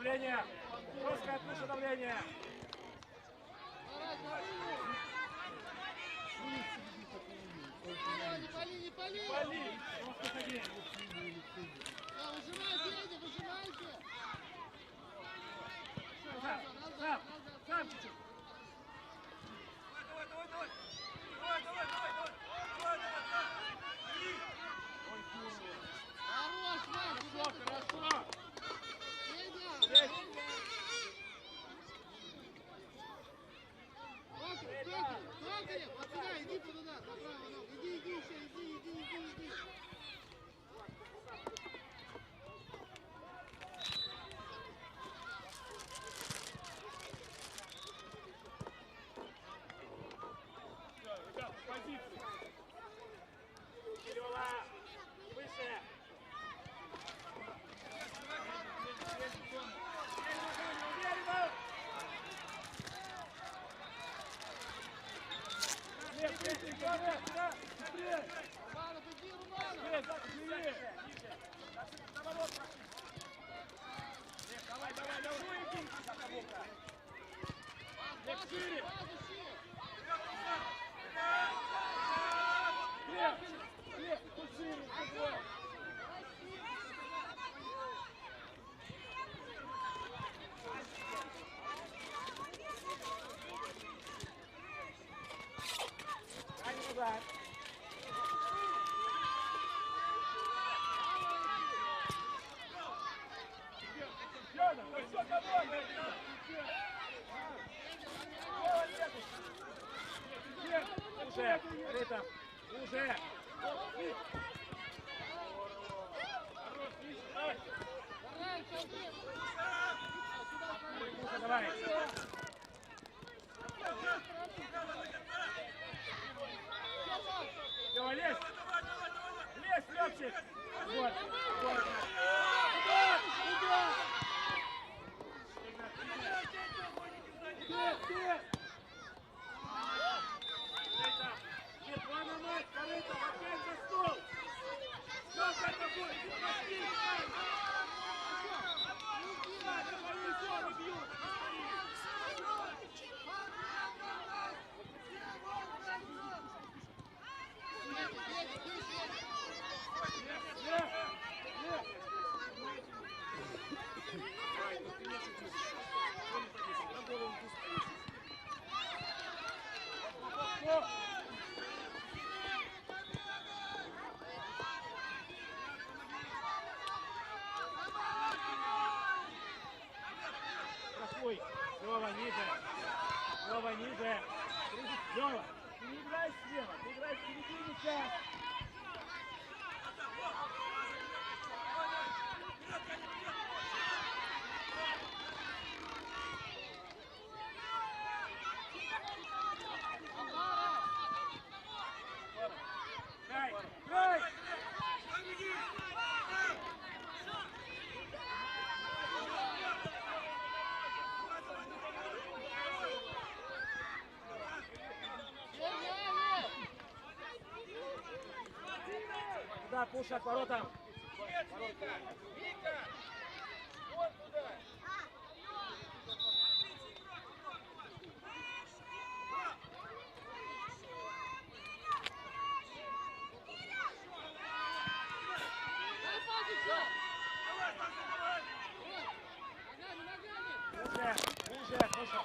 давление. Жесткое пуша давление. Не пали! Пали! Жестко ходи. Выжимайте, выжимайте! Сам чуть-чуть. Хорош, Макс! Хорошо! Федя! Токарев, вот сюда, иди туда, направо ногу. Иди еще, иди. Ребята, позицию. Серега, выше. Уверенно. Нет, сюда. Быстрее. Романов, иди, Романов! Быстрее. Наоборот. Нет, давай. Иди. Нет, шире. Нет, тут шире. Назад. Уже, Рита, уже. Давай. Все, лезь! Лезь, Лёпчик! Вот, вот. Удар! Нет! Нет, два на мать, корыто, опять за стол! Сколько это будет? Проходи. Лёва, ниже. Лёва, ты не играй слева, ты играй в середине сейчас. Край! Да, пуша к воротам. Вика! Вот туда! Пуша.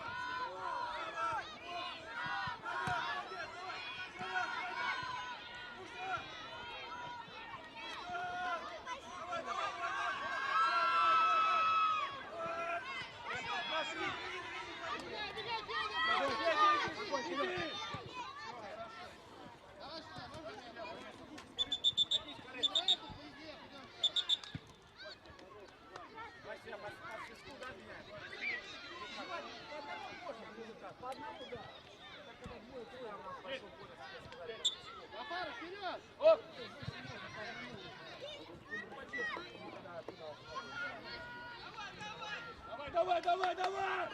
Гафар, вперед! Оп! Давай!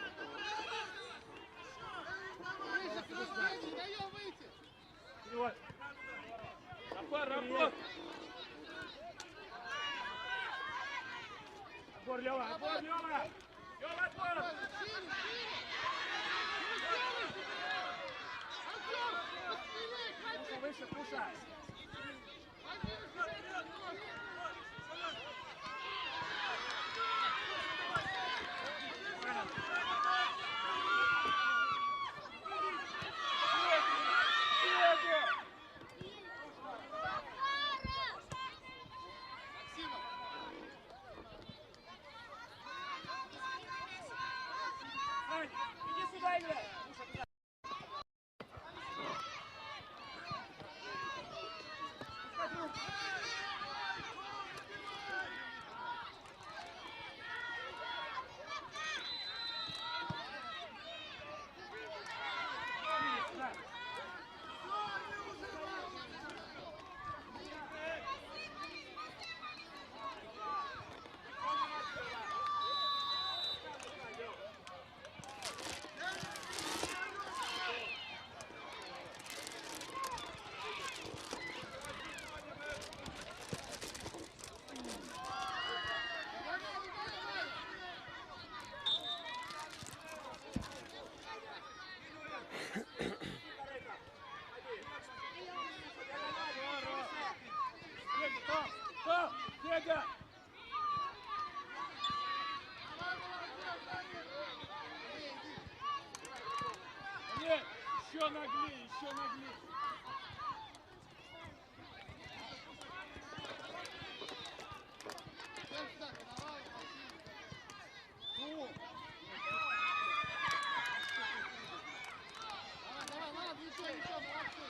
Выше, красавчик, не даем выйти! Вперед! Гафар, работай! Отбор, Лёва! Лёва, отбор! Шире, шире! Ну, сделай себе! Артём, быстрее, ходи! Выше, Куша! Ходи на себя немножко! Максима! Сань, иди сюда играй! Куша, туда! Стоп! Федя! Нет, еще наглее, еще наглее. Ну, Давай, ладно, ничего, молодцы!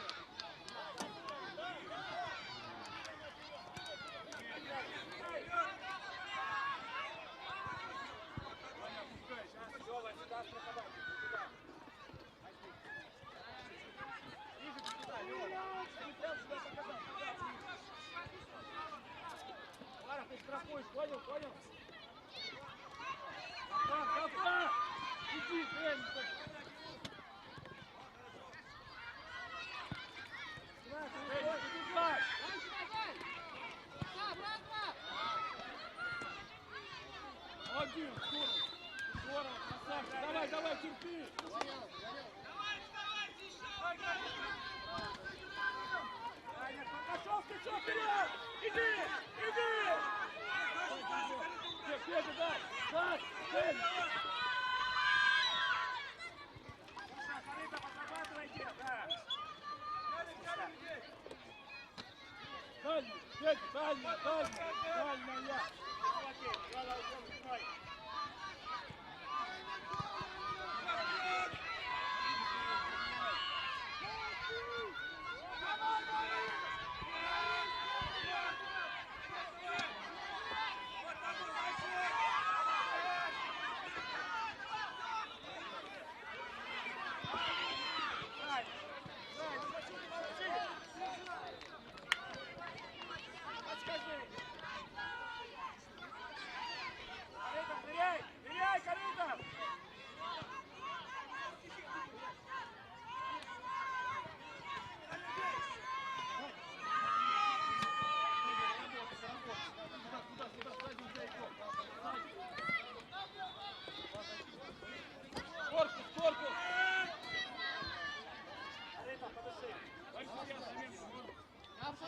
Лёва, сюда страховать, сюда. Ближе сюда, Лёва. Ты прям сюда показал, сюда. Лара, ты страхуешь, понял, понял? Гавка! Иди, Фрэнк! Фрэнк, убегай! Дальше, давай! Да, брат! Один, здорово, красавчик, давай, давай, терпи! Горел, горел! Саня, пошел, скачок, вперед! Иди, иди! Федя, дай, дай, Федя! Корыто, подрабатывайте, да! Дальний, Федя, дальняя, дальняя! Молодец, Лала, уйдем весной!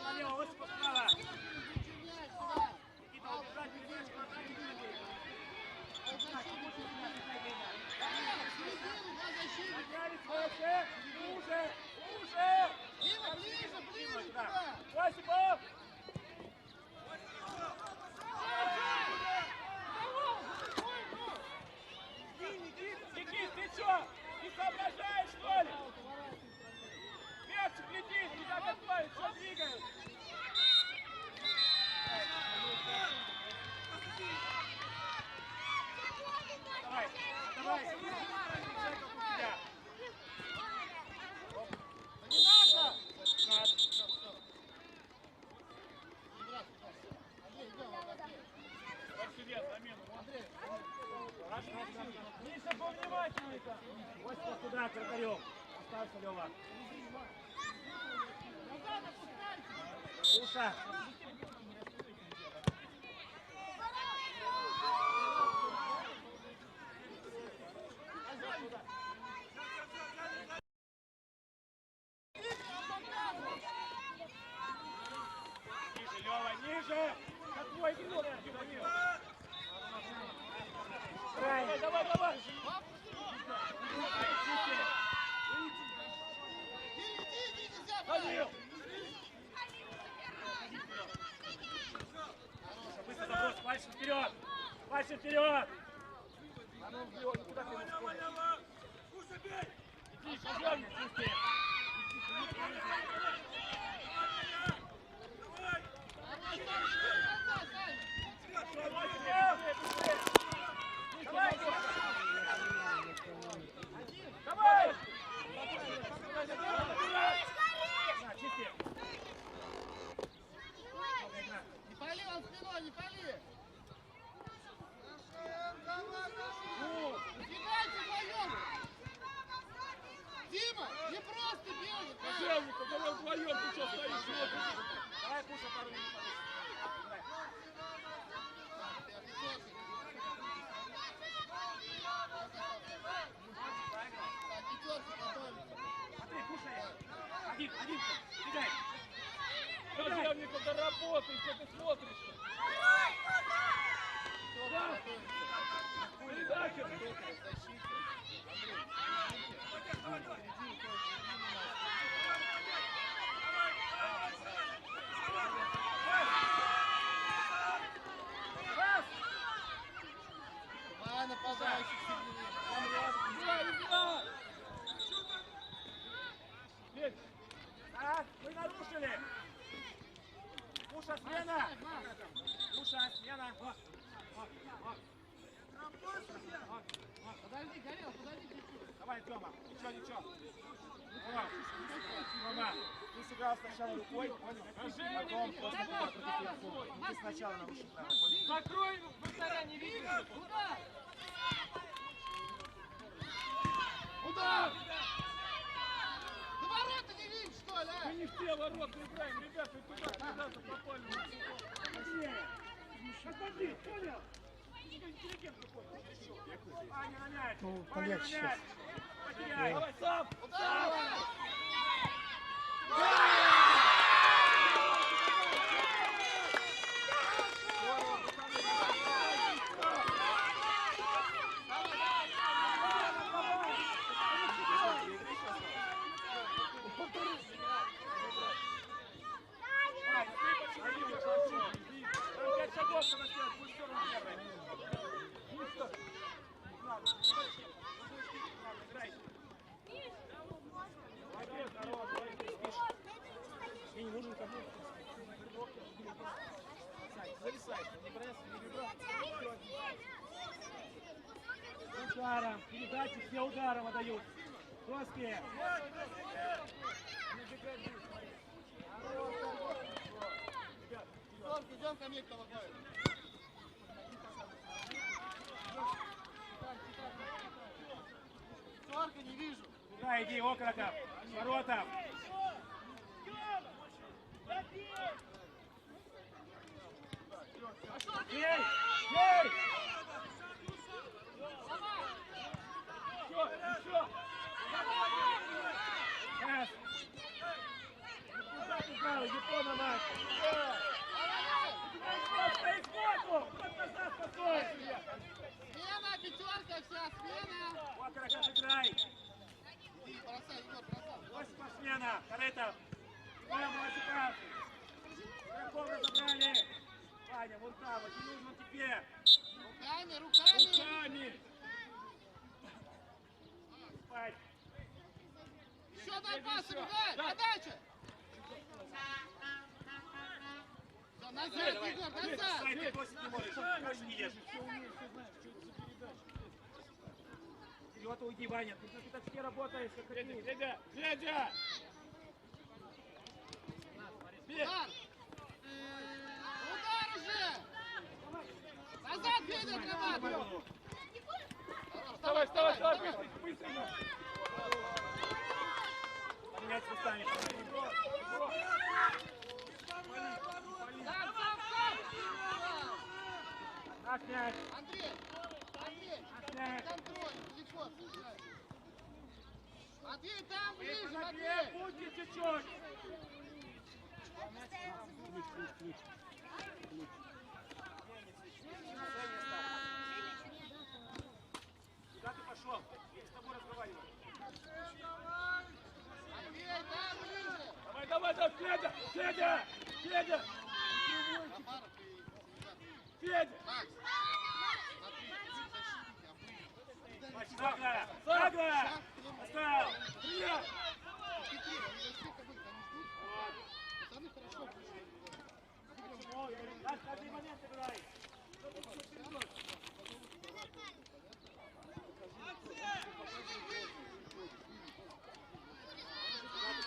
Налево, высоко справа. Никита, убежать, убежать, поднялись выше, уже, уже. Дима, ближе, ближе туда! Осипов! Никит, ты что? Не соображаешь, что ли? Мячик летит, куда готовит, что двигают? Давай, давай, Не надо! Андрей, идем, Андрей. Сюда, замену. Миша, повнимательнее-то. Осипов туда, Кракарев. Остался, Лёва. Назад опускайся! Уша. Быстро заброс, пальцем вперед! Пальцем вперед! А ну, Леон, куда ты его сходишь? Иди, пожалуйста, быстрее! Давай! На, чисти! Не пали он спиной, не пали! Убегайте вдвоем! Дима, не просто бегай! Начальника, когда вдвоем ты что стоишь, смотришь? Давай, Куша, пару минут. Смотри, кушай. Один, бегай. Начальника, да работай, что ты смотришь? Передача! Давай нападающий сильнее! А, вы нарушили. Куша, смена. Куша, смена. Подожди, Горел, подожди чуть-чуть! Давай, Тёма. Ничего. Тёма, ты сыграл сначала рукой, понял? Потом после того, как ты ты сначала на выше право, понял? Закрой, вратаря не видишь? Удар! Удар! Ты ворота не видишь, что ли, а? Мы не в те ворота играем, ребята, туда когда-то попали. Подожди, понял? Интеллигент какой-то. А, не на мяч. Ну, Ваня, полегче на мяч. Потеряй. Давай, сам! Удар! Мне не нужен кому. Зависай, не бросай, не бегай. Ударом, передачи все ударом отдают. Доски. Идем ко мне, кто выходит. Зорка не вижу. Да, иди, около, ворота. Ей! Ей! Еще! Сейчас! Куда ты знал? Япона, мать! Стоит сбоку! Вот назад постой! Смена, пятерка вся, смена. Около, как играй! Иди, бросай, Егор, бросай. 8 смена! Корытов! Коля, Малосиков! Игроков разобрали! Ваня, вон там, вот не нужно тебе! Руками, руками. Руками! Спать! Еще дай пас, убегай, подача. Все, назад, Егор, назад. Сай, ты бросить не можешь, больше не держишь. Все умеешь, все знаешь, что это за передача. Вперед уйди, Ваня, ты так все работаешь, как Федя, они. Федя, Федя! Удар. Удар уже. Назад, Федя, отрабатывай. Вставай, вставай, вставай, быстро, быстро! Поменять местами. Наш мяч. Андрей, контроль, далеко. Матвей, там ближе, Матвей. Будьте чуть-чуть. Куда ты пошел? Я с тобой разговариваю. Матвей, там ближе. Давай, давай, давай, Федя, Федя, Федя, Захаров и ребята. Федя. Макс, смотри, защитники, а вы... Нагло! Нагло! Оставил! Привет. Хитрее, они за всех обоих, они ждут. Пацаны хорошо вышли. Каждый момент играй!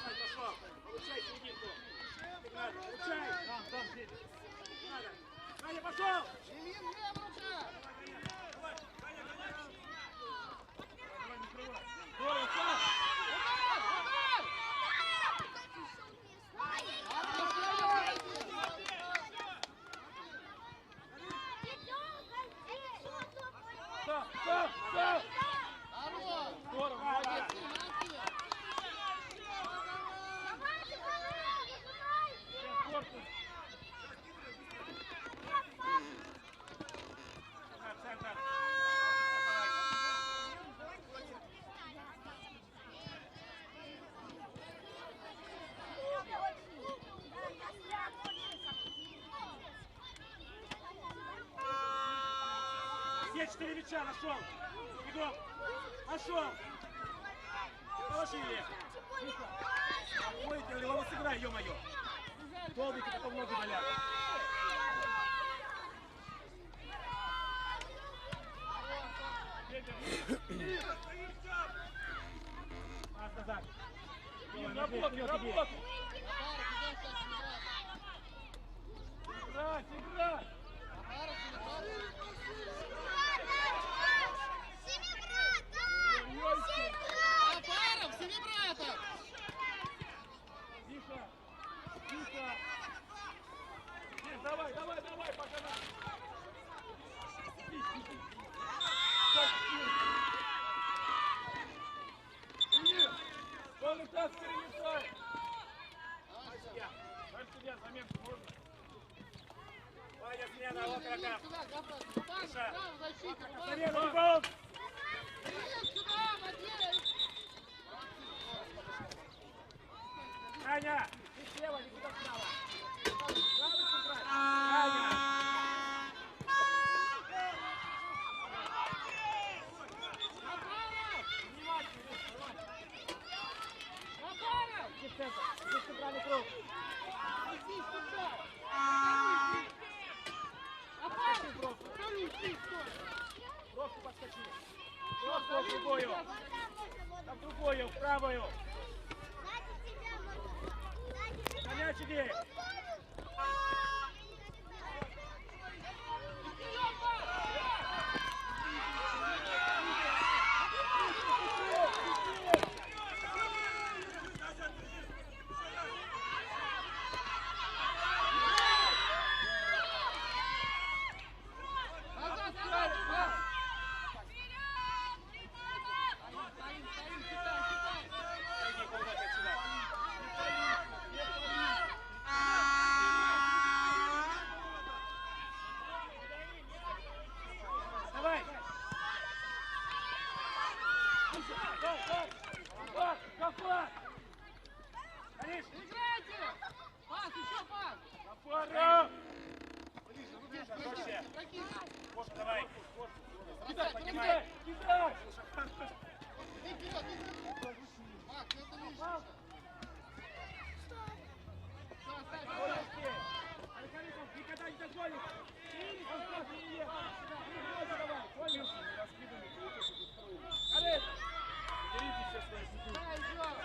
Пошел! Получай серединку! Получай! Надо! Саня, пошел! Ильин, левая рука! Давай! Саня, гоняй! Здорово, Саш. Саш, Саш, Саш. Здорово! Здорово, молодец. Молодцы! Корпус. Центр! Все 4 мяча нашел! Бегом! Нашел! Положили! Ой, ты его сыграй, ё-моё! Долбики потом ноги болят! Пас назад! Работай, работай. Играть, играть. Захаров, Семибратов! Тихо, тихо. Нет, давай, давай, давай, пока на... Илья, он и так перелетает. Дальше я, заметку можно? Ваня, смена, вот игрока! Сюда, Габрат, Степан, справа защита, Замена, бегом! Ильин, сюда, Матвей! Аня! Ты слева, не туда справа! Правый сыграй! Аня! Здесь центральный круг! Иди сюда! Просто подскочи! Просто в другую! Там другую, в правую! На мяч иди! Давай! Кафа! Ариш! Играйте! Пас, еще пас! Пора! Проще! Прокинь! Коша, давай! Кидай, Поднимай! кидай, кидай! Ты вперед, ты вперед! Макс, это лишнее! Все, оставь, оставь! Александр, никогда не дозволит! Он просто не ехал! Давай, понял? Олег! Берите все свои секунды! Да, идем!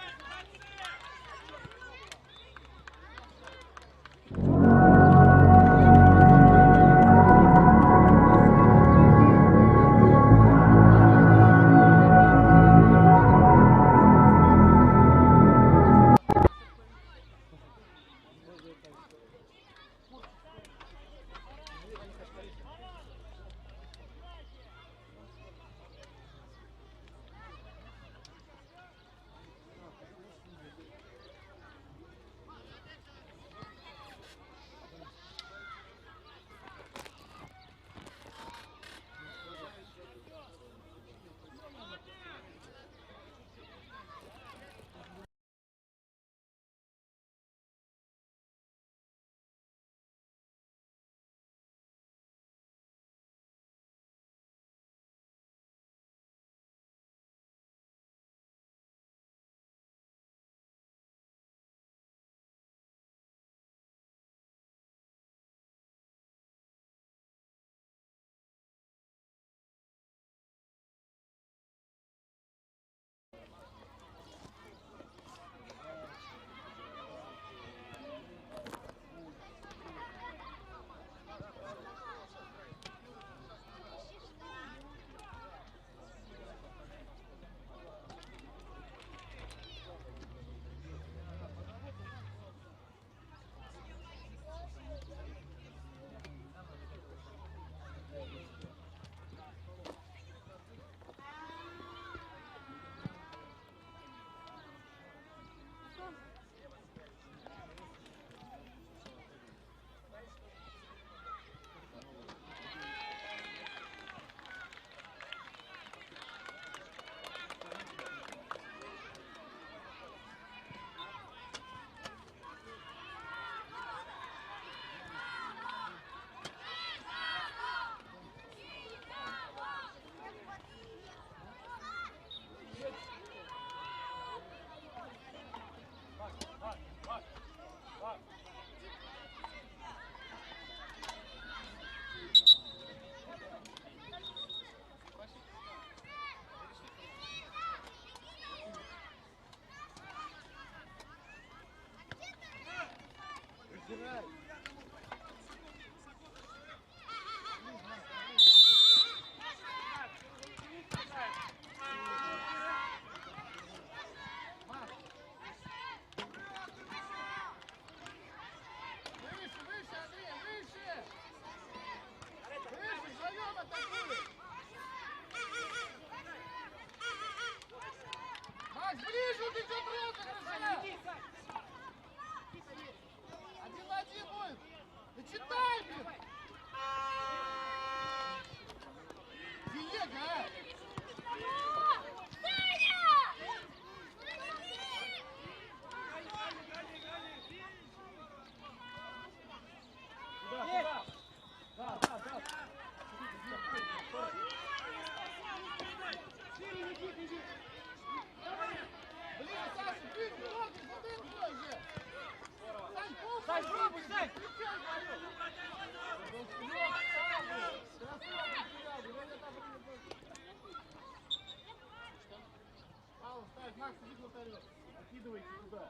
Откидывайте туда.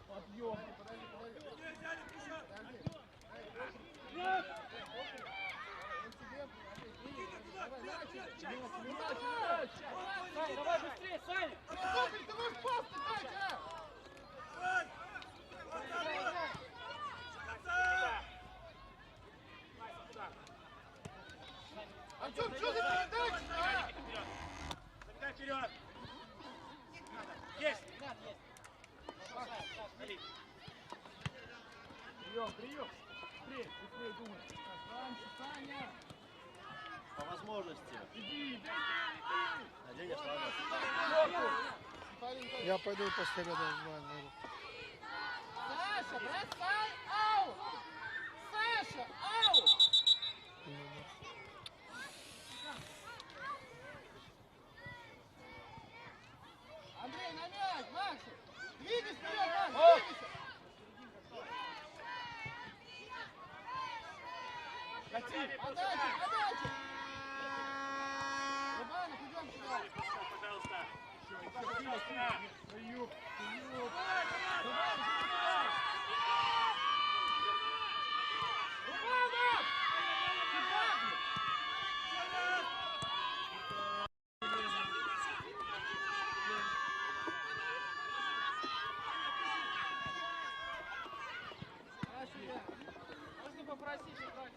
Подъем. Подожди. Саня, давай быстрее, Саня! Ты можешь просто дать, а? Артем, что за передача? Забегай вперед! Есть! Прием. Быстрее думай. Саня. По возможности. Иди. Наденешь, ладно? Я пойду после ряда. Саша, бросай! Аут! Саша, аут! Андрей, на мяч, Максим! Двигайся вперед, Макс, двигайся! Кати. Подача! Рыбанов, идем сюда! Пожалуйста! Юг. Можно попросить играть?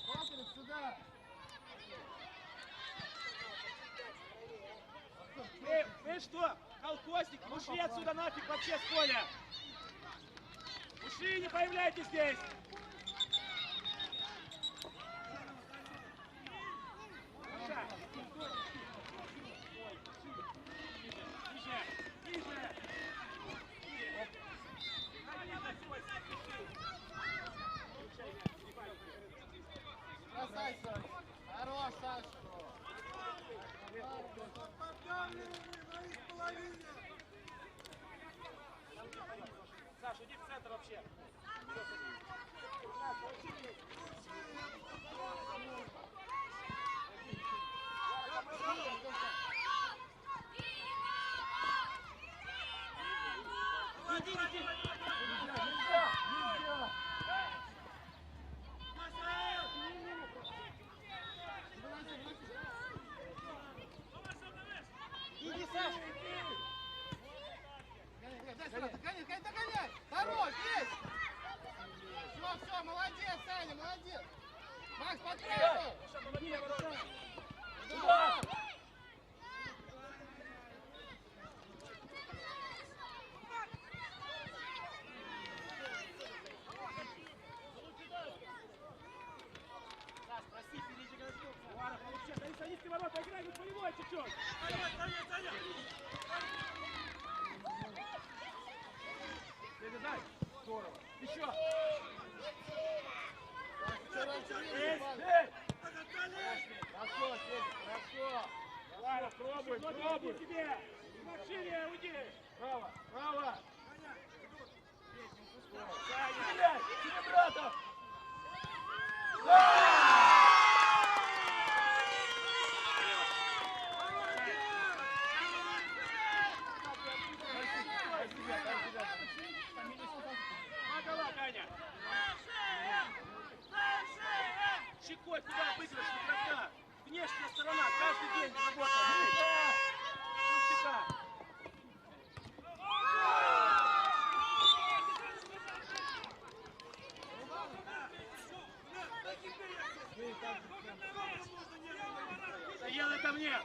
Патрик, сюда! Вы что? Колхозник, ушли отсюда нафиг вообще с поля! Ушли, не появляйтесь здесь! Ниже! Бросай, Саша! Хорош, Саша! Саш, иди в центр вообще! Иди! Иди, Саш! Догоняй! Хорош, есть! Все, молодец, Саня, молодец! Макс, подправил! Сюда! Саш, прости, перезагрузился. Ладно, получается. Садись в ворота, играй, ну полевой чуть-чуть. Саня! Передай. Здорово. Еще. Хорошо, Федя, хорошо. Ладно, Пробуй. Уйди тебе. Максимия, уйди. Право. Саня! Стреляй! Тебе брата! Магала, Таня! Щекой куда выигрыш игрока? Внешняя сторона, каждый день работает. Щека. Стоял это мне!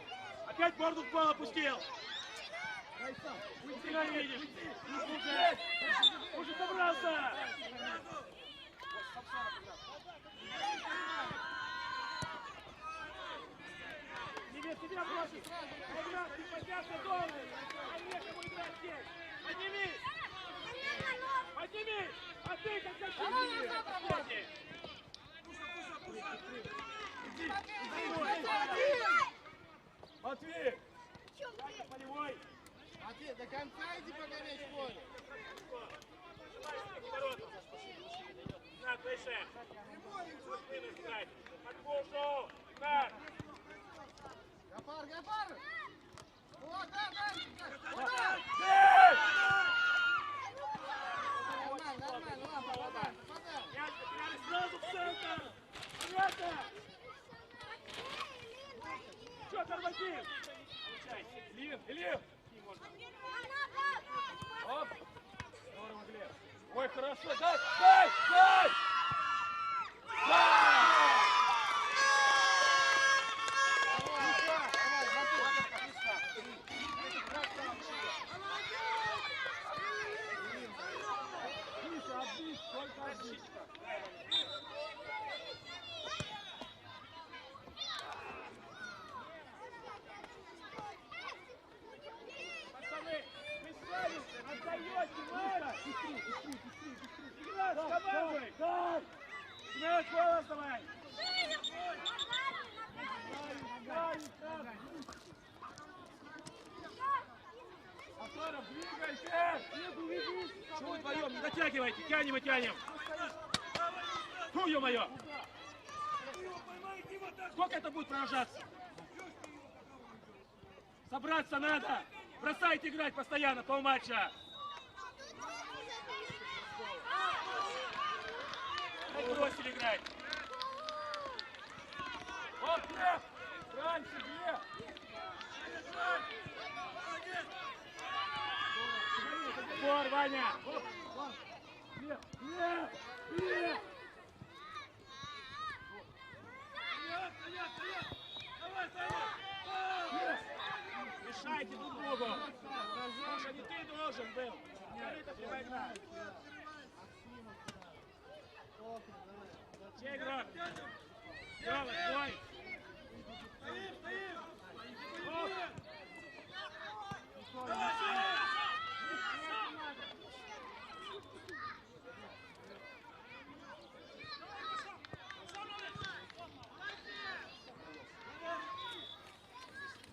Опять морду в пол опустил! Ты не видишь! Уже собрался! Тебя бросит! Играть, ты подняться должен! А некому играть здесь! Поднимись! Поднимись! А ты как защитник! Матвей! Полевой! Матвей, до конца иди погонять в поле. На, выше! Подпушу! Старт! Гафар, Гафар! Вот, да! Эй! Нормально, ладно, попадай. Мяч потеряли сразу в центр! Понятно? Чё, тормози? Получай. Ильин! Оп! Здорово, Глеб. Ой, хорошо. Дай! Миша, отбить, только отбить. Пацаны, вы справимся, отдаете, Мэра! Игра с командой! Дай! Игнат, голос давай! Афаров, двигайся! Чего вы вдвоем? Не дотягивайте, тянем и тянем! Фу, ё-моё! Сколько это будет продолжаться? Собраться надо! Бросайте играть постоянно, полматча! Как бросили играть? Оп, Глеб! Раньше, Глеб! Спор, Ваня! Глеб! Глеб! Мешайте друг другу! Слушай, не ты должен был! Это прямая игра! Чей игрок? Лёва, твой! Оп!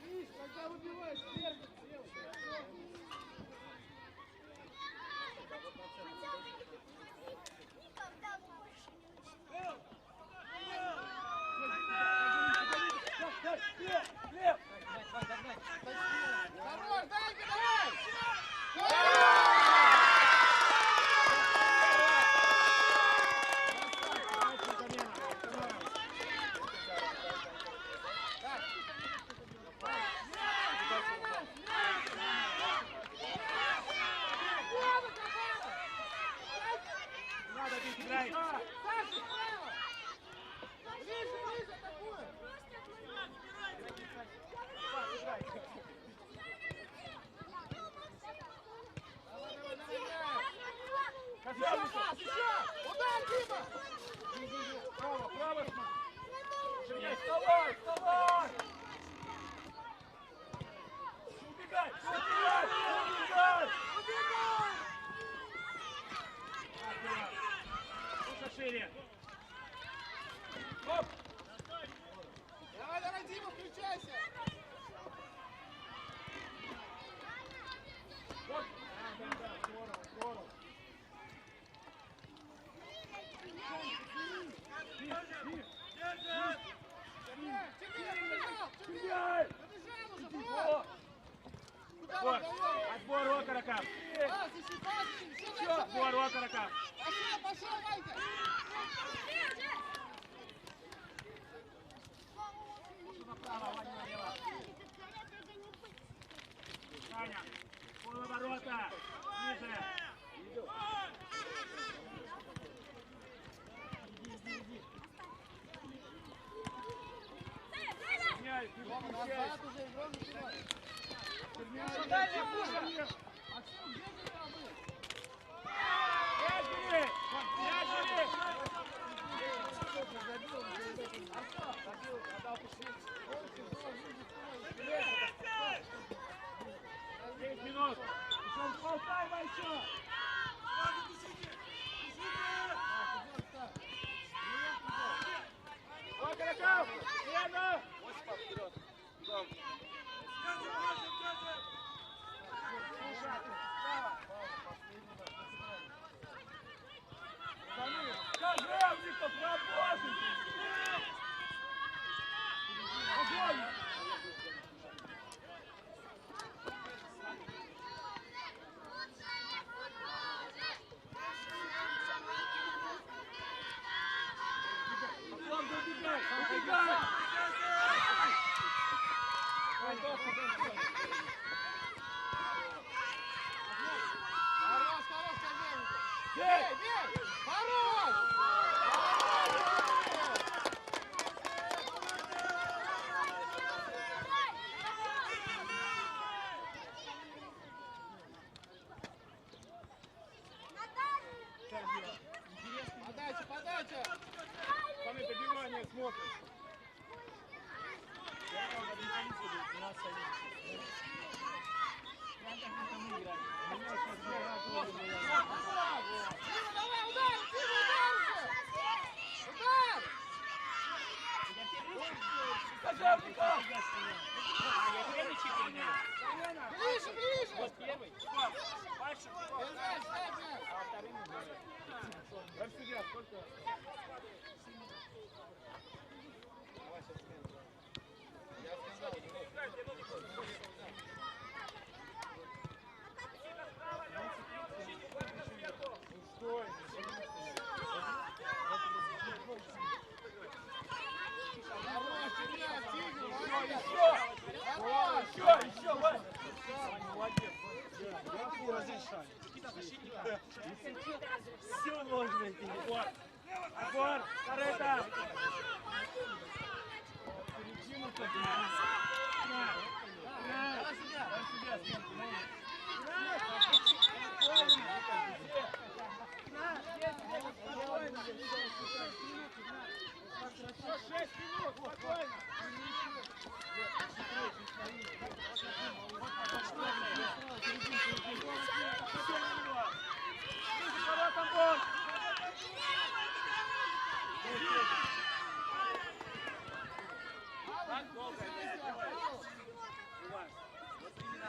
Миш, когда выбиваешь, вверх, делай. Глеб! Хорош, дайте, давай! Надо бить, играй! Саша, справа! Ближе, атакуй! Пас, еще! Удар, Дима! Право смотри! Женя, вставай! Убегай! Лучше шире! Оп! Давай, Дима, включайся! Оп! Здорово! Стреляй! Побежал уже, О! вот! Куда вы Вот! вдвоем? Отбор окорока! Пас, ищи, все Все, дальше, отбор окорока! Пошел, Ванька! Направо, Ваня, налево! Саня! Половорота! Ниже! Меняй, не Рома, получай! назад уже, игру начинай! Пуша, дальняя пуша! А что, где ты там был? Мяч бери! Мяч бери! Девять минут! Болтай, Вайчо! Окороков! Лена! Осипов, вперед! Бегом! Пацаны, Кожевников, работайте! бей! Хорош! Подача, подача! Пацаны, добивание смотрим. Давай, удар! Удар! Ближе, ближе! Вот первый. Пальчик. Держать, ставь мяч! А вторым Дай судья, сколько? Стой. Хорош, Илья, Тигр, молодец! Еще, Вань. Молодец. Все можно идти. Отбор. Корыто. Еще 6 минут, спокойно.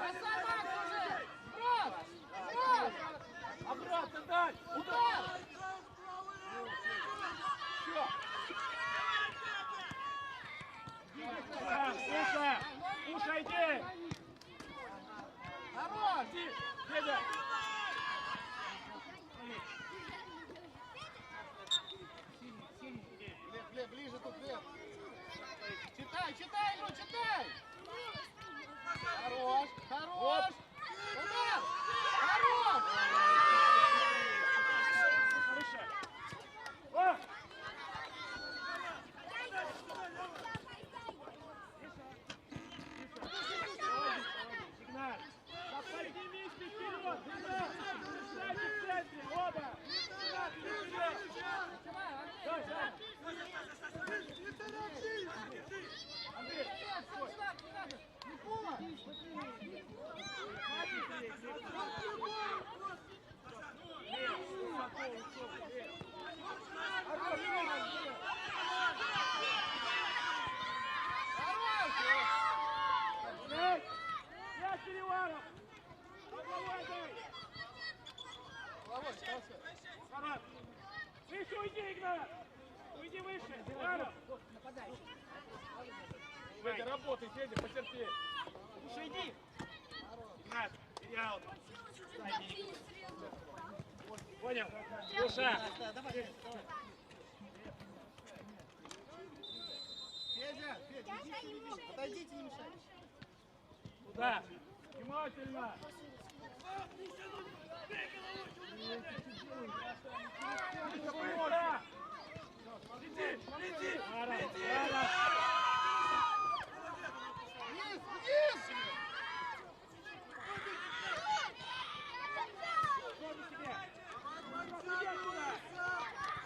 Бросай, Макс, уже! Брос! Брос! Обратно дай. Удар! Все. Уша! Уша, иди! Хорош! Федя. Глеб, ближе тут, Глеб. Читай, читай, ну, читай! Хорош! Хорош! Удар! Хорош! Выше! О! Сигналь! Поднимись вперед! Встань в центре! Оба! Давай, давай! Андрей! Никола! Я Переваров! Головой дай! Головой, хорошо. Марат! Выше уйди, Игнат! Уйди выше! Переваров! Федя, работай, Федя, потерпи. Уша, иди! Игнат, терял! Понял? Уша! Федя, отойдите, не мешайте. Туда! Внимательно. Лети! Лети! Марат! Вниз, вниз!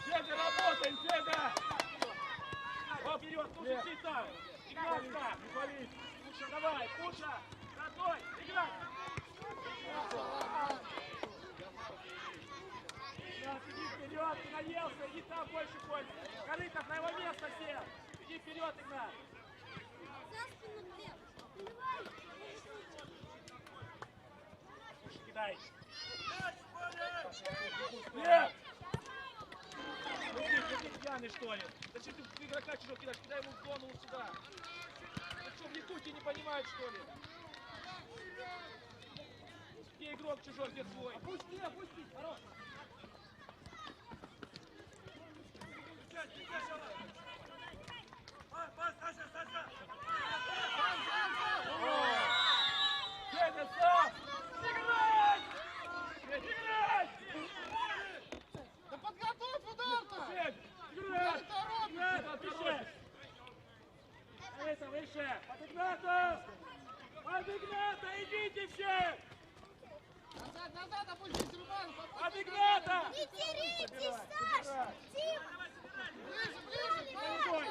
Федя, работай, Федя. О, вперед! Слушай, чисто! Игнат, так! Не пались. Пуша, давай! Пуша! Родной! Игнат! Игнат, иди вперед! Ты наелся! Иди там больше пользы! Корытов на его место сел! Иди вперед, Игнат! Пуша, кидай! Нет! Ты пьяный, что ли? Зачем ты игрока чужого кидаешь? Кидай ему в зону вот сюда! Ты что, в Якутии не понимает, что ли? Где игрок чужой, где свой? Опусти, опусти, хорош! Федя, сам! Играть! Играть! Не теряйтесь, Саш! Тима! Ближе, ближе! Стой!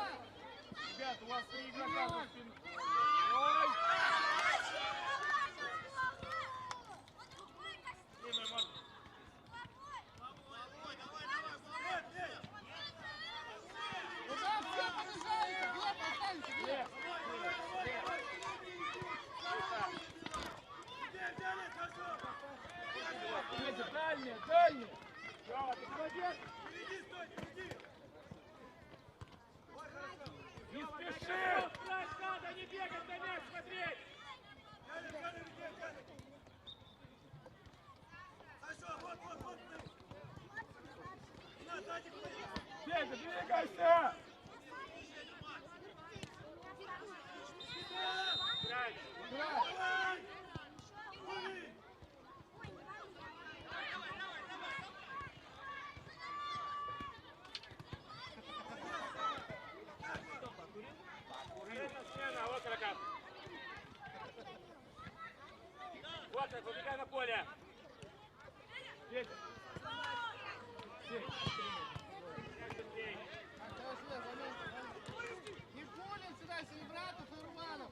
Ребят, у вас 3 игрока за спиной. Ой! Сильно, Марк. Куда все побежали? Глеб, останься, Глеб! Дальняя, дальняя! Браво, ты молодец! Не спеши! Надо не бегать на мяч, смотреть! Бегай, двигайся! Играй! Играй! Вот каракас. Вот так, выбегай на поле. Петя! Никулин сюда, Селебратов и Урманов!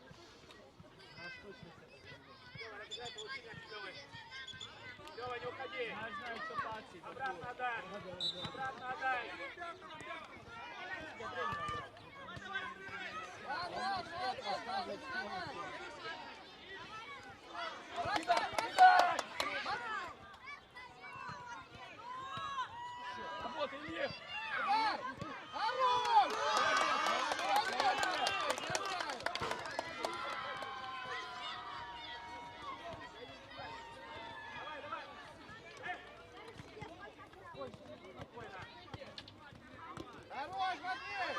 Лёва, не уходи. Знаю, что пасить. Обратно отдай. Обратно отдай. Кидай! Работай, Ильев! Хорош! Хорош, Матвей!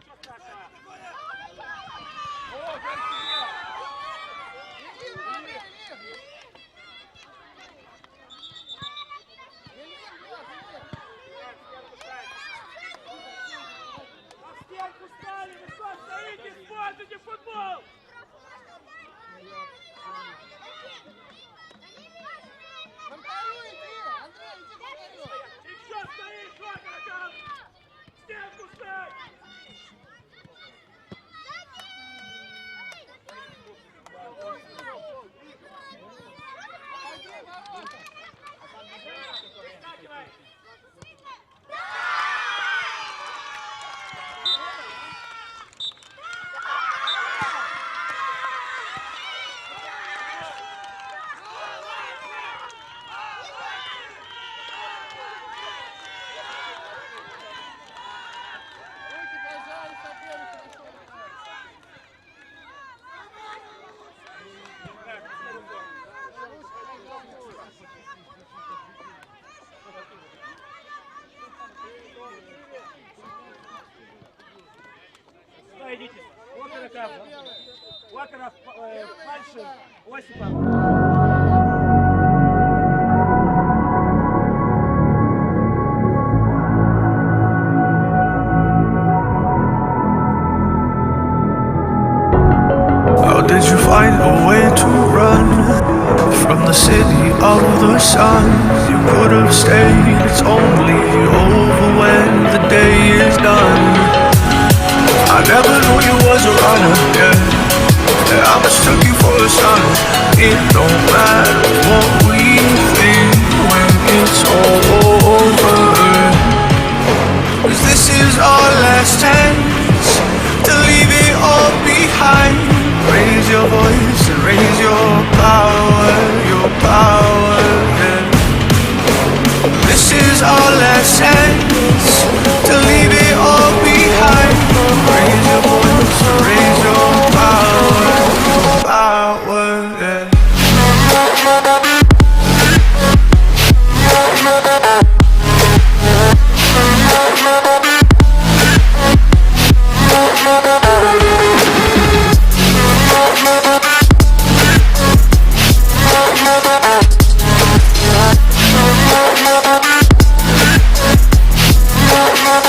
Ничего страшного. О, как тебе! Ильин, Матвей, Ильин! Ильин, бьет, Ильин! На стенку стали, вы что стоите, используйте футбол! Вратарю иди! Андрей, иди к вратарю! И что стоишь, вот каракас! Стенку ставь! Пойди, ворота! Выскакивай! Руки, пожалуйста, первый хорошо. Сюда идите. Вот каракас. Вот каракас. Пальшин. Осипов. How did you find a way to run from the city of the sun? You could have stayed, it's only over when the day is done. I never knew you was a runner, yeah. I mistook you for a son. It don't matter what we think when it's all over.